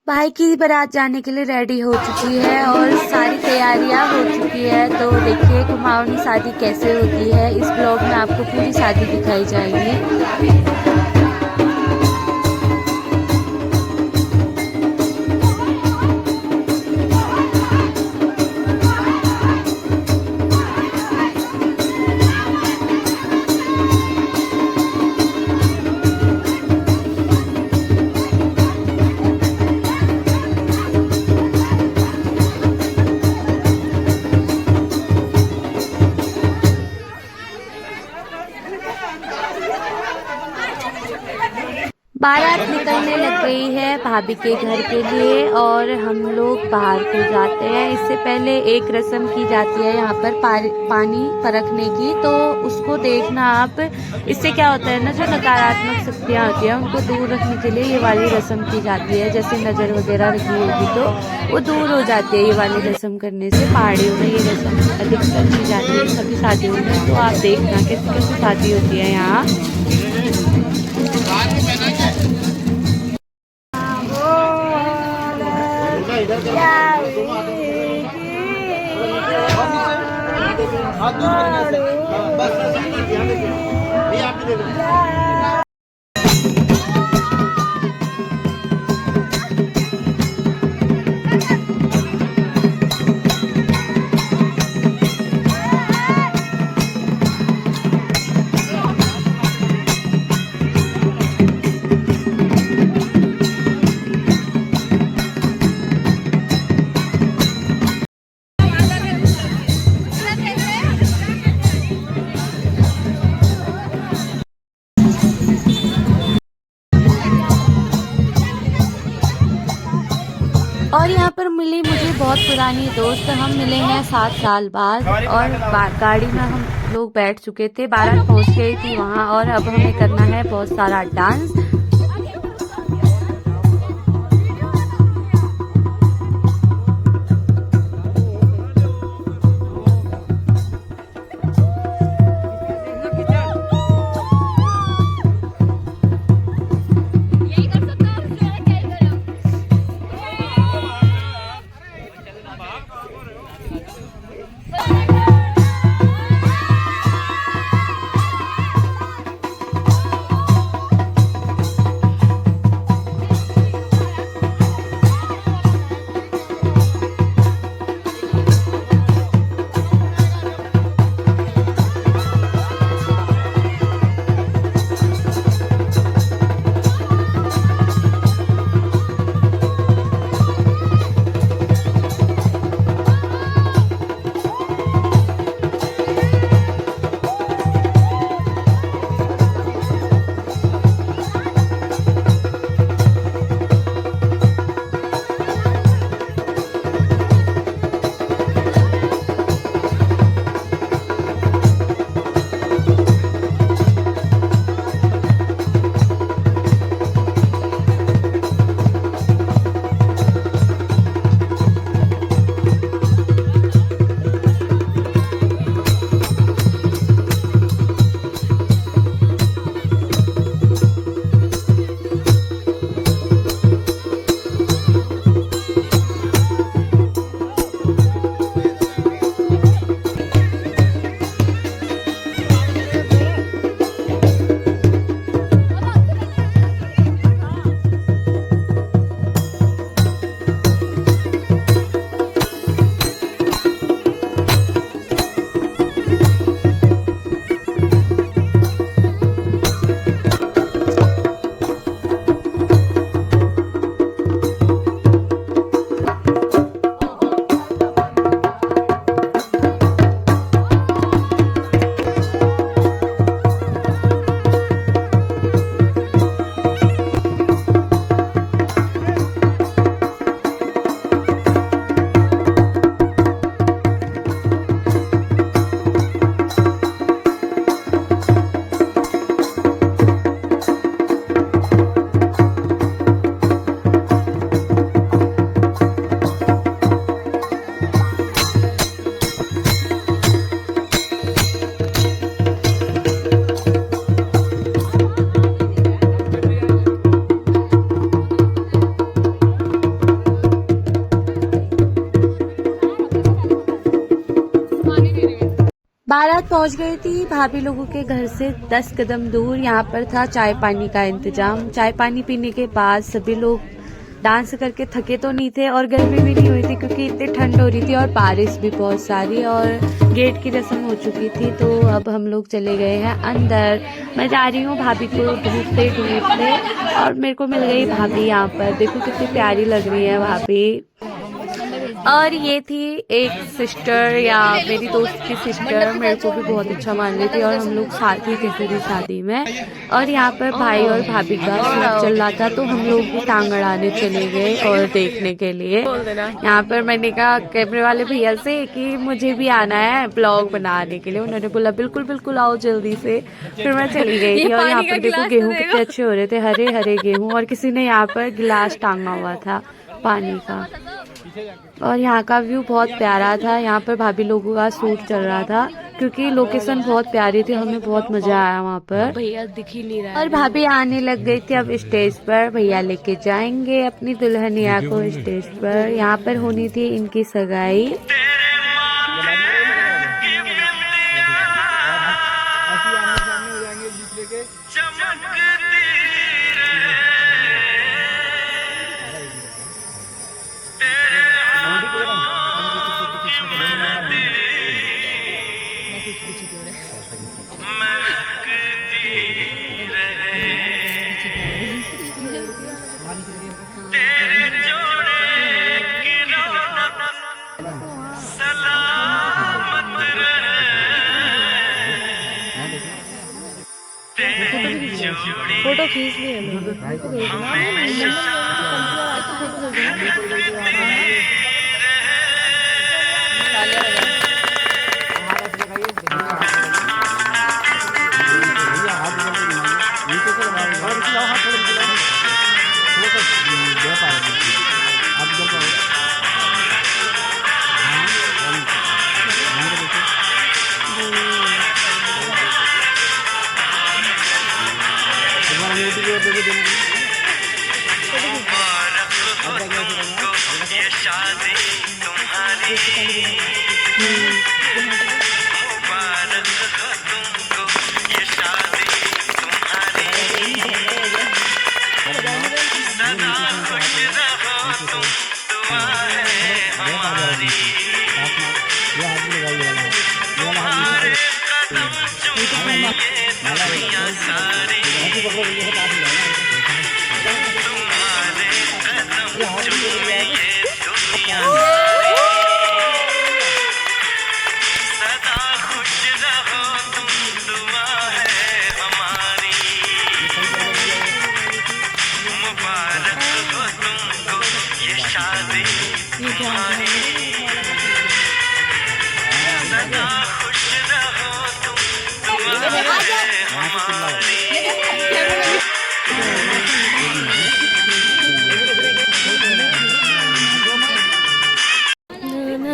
भाई की बारात जाने के लिए रेडी हो चुकी है और सारी तैयारियां हो चुकी है। तो देखिए कुमाऊनी शादी कैसे होती है, इस ब्लॉग में आपको पूरी शादी दिखाई जाएगी। बारात निकलने लग गई है भाभी के घर के लिए और हम लोग बाहर को जाते हैं। इससे पहले एक रस्म की जाती है यहाँ पर पानी परखने की, तो उसको देखना आप। इससे क्या होता है ना, जो नकारात्मक शक्तियाँ होती हैं उनको दूर रखने के लिए ये वाली रस्म की जाती है। जैसे नज़र वगैरह रखी होगी तो वो दूर हो जाती है ये वाली रस्म करने से। पहाड़ियों में ये रस्म अधिकतर की जाती है सभी शादियों में। तो आप देखना कैसी कैसी शादी होती है यहाँ। और यहाँ पर मिली मुझे बहुत पुरानी दोस्त। हम मिले हैं 7 साल बाद और गाड़ी में हम लोग बैठ चुके थे। बारात पहुँच गई थी वहाँ और अब हमें करना है बहुत सारा डांस। बारात पहुंच गई थी भाभी लोगों के घर से 10 कदम दूर। यहाँ पर था चाय पानी का इंतजाम। चाय पानी पीने के बाद सभी लोग डांस करके थके तो नहीं थे और गर्मी भी नहीं हुई थी क्योंकि इतनी ठंड हो रही थी और बारिश भी बहुत सारी और गेट की रस्म हो चुकी थी। तो अब हम लोग चले गए हैं अंदर। मैं जा रही हूँ भाभी को ढूंढते ढूंढते और मेरे को मिल गई भाभी। यहाँ पर देखो कितनी प्यारी लग रही है भाभी। और ये थी एक सिस्टर या मेरी दोस्त की सिस्टर, मेरे को भी बहुत अच्छा मान रही थी और हम लोग साथ ही थे मेरी शादी में। और यहाँ पर भाई और भाभी का शूट चल रहा था तो हम लोग भी टांग अड़ाने चले गए और देखने के लिए। यहाँ पर मैंने कहा कैमरे वाले भैया से कि मुझे भी आना है ब्लॉग बनाने के लिए। उन्होंने बोला बिल्कुल बिल्कुल आओ जल्दी से। फिर मैं चली गई थी और यहाँ पर देखो गेहूँ कितने अच्छे हो रहे थे, हरे हरे गेहूँ। और किसी ने यहाँ पर गिलास टांगा हुआ था पानी का और यहाँ का व्यू बहुत प्यारा था। यहाँ पर भाभी लोगों का शूट चल रहा था क्योंकि लोकेशन बहुत प्यारी थी, हमें बहुत मजा आया वहाँ पर। भैया दिख ही नहीं रहा और भाभी आने लग गई थी अब स्टेज पर। भैया लेके जाएंगे अपनी दुल्हनिया को स्टेज पर। यहाँ पर होनी थी इनकी सगाई। फोटो खींच लिए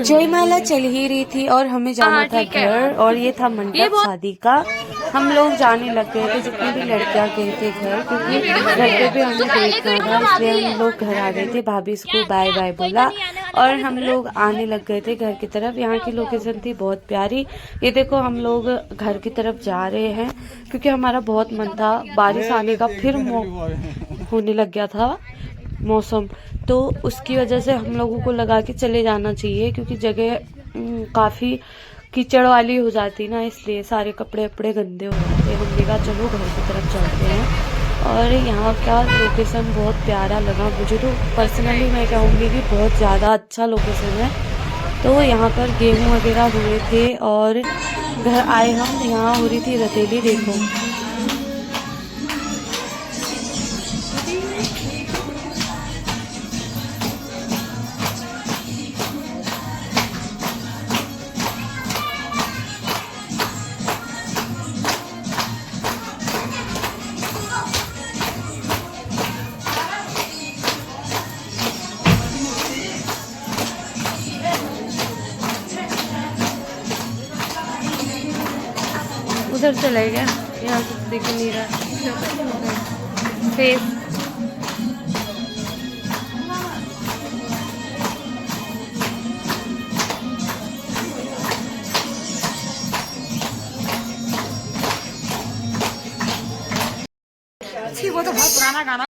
जयमाला चल ही रही थी और हमें जाना था घर और ये था मंडप शादी का। हम लोग जाने लग गए थे जितनी भी लड़कियां गए थे घर, क्योंकि घर पे भी हमें देखना था इसलिए हम लोग घर आ गए थे। भाभी इसको बाय बाय बोला और हम लोग आने लग गए थे घर की तरफ। यहाँ की लोकेशन थी बहुत प्यारी। ये देखो हम लोग घर की तरफ जा रहे हैं क्योंकि हमारा बहुत मन था बारिश आने का, फिर होने लग गया था मौसम, तो उसकी वजह से हम लोगों को लगा कि चले जाना चाहिए क्योंकि जगह काफ़ी कीचड़ वाली हो जाती ना, इसलिए सारे कपड़े वपड़े गंदे हो जाते। हमने कहा चलो घर की तरफ चलते हैं। और यहाँ का लोकेशन बहुत प्यारा लगा मुझे, तो पर्सनली मैं कहूँगी कि बहुत ज़्यादा अच्छा लोकेशन है। तो यहाँ पर गेहूँ वगैरह हुए थे और घर आए हम, यहाँ हो रही थी रतेली। देखो उधर चला गया, यहाँ से दिख नहीं रहा फेस। तो बहुत पुराना गाना।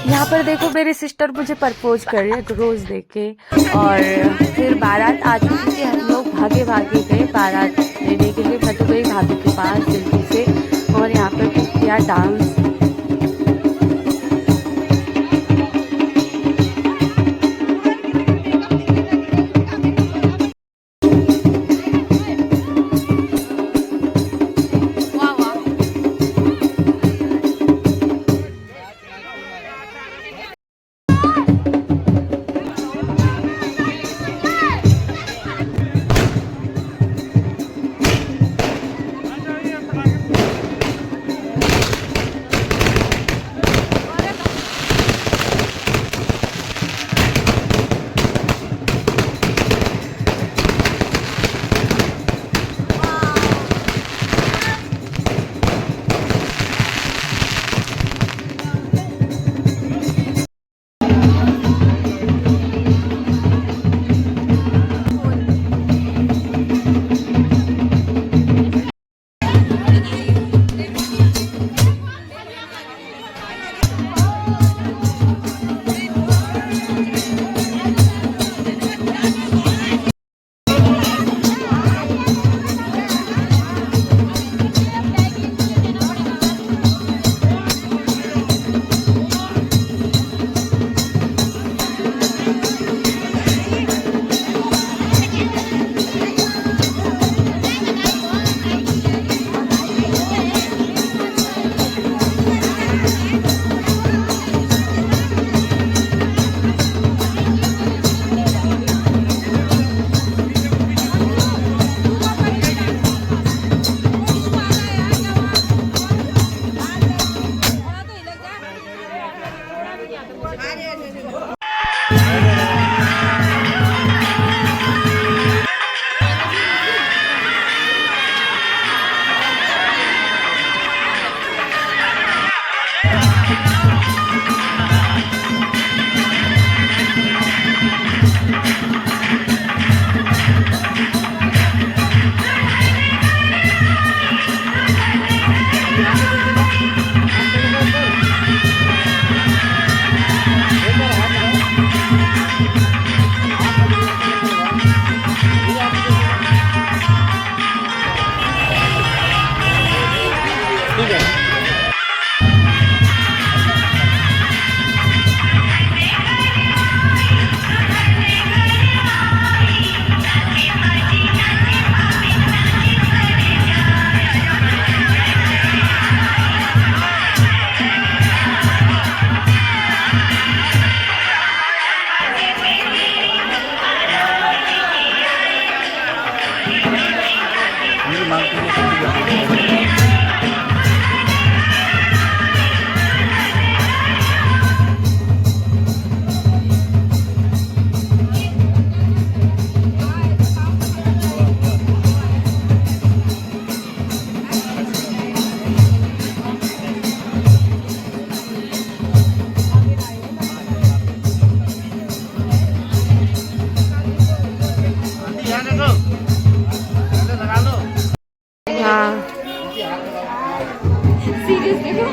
यहाँ पर देखो मेरी सिस्टर मुझे प्रपोज कर रही है तो रोज देख के। और फिर बारात आ चुकी थी, हम लोग भागे भागे गए बारात लेने के लिए। मैं तो गई भाभी के पास जल्दी से और यहाँ पर किया डांस।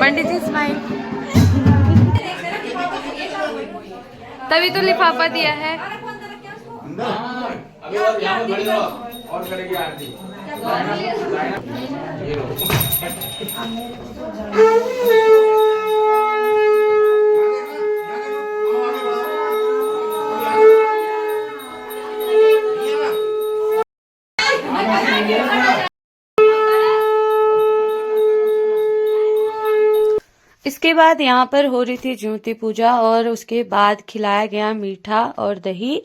पंडित जी स्माइल। तभी तो लिफाफा दिया है। अभी और यहाँ पे बड़ी और करेगी आरती। इसके बाद यहाँ पर हो रही थी ज्योति पूजा और उसके बाद खिलाया गया मीठा और दही।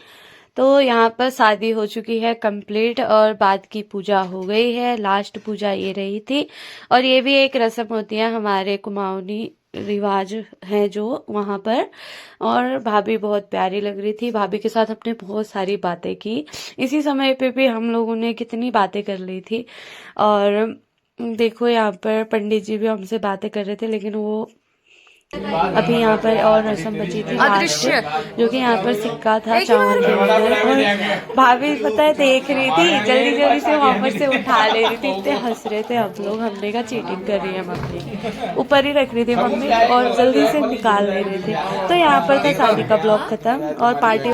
तो यहाँ पर शादी हो चुकी है कंप्लीट और बाद की पूजा हो गई है। लास्ट पूजा ये रही थी और ये भी एक रस्म होती है हमारे कुमाऊनी रिवाज है जो वहाँ पर। और भाभी बहुत प्यारी लग रही थी। भाभी के साथ अपने बहुत सारी बातें की। इसी समय पे भी हम लोगों ने कितनी बातें कर ली थी। और देखो यहाँ पर पंडित जी भी हमसे बातें कर रहे थे, लेकिन वो अभी यहाँ पर और रस्म बची थी अदृश्य, जो कि यहाँ पर सिक्का था चावल के अंदर। और भाभी पता है देख रही थी, जल्दी जल्दी से वहाँ पर से उठा ले रही थी। इतने हंस रहे थे हम लोग। हमने कहा चीटिंग कर रही है मम्मी, ऊपर ही रख रही थी मम्मी और जल्दी से निकाल ले रहे थे। तो यहाँ पर था शादी का ब्लॉग खत्म और पार्टी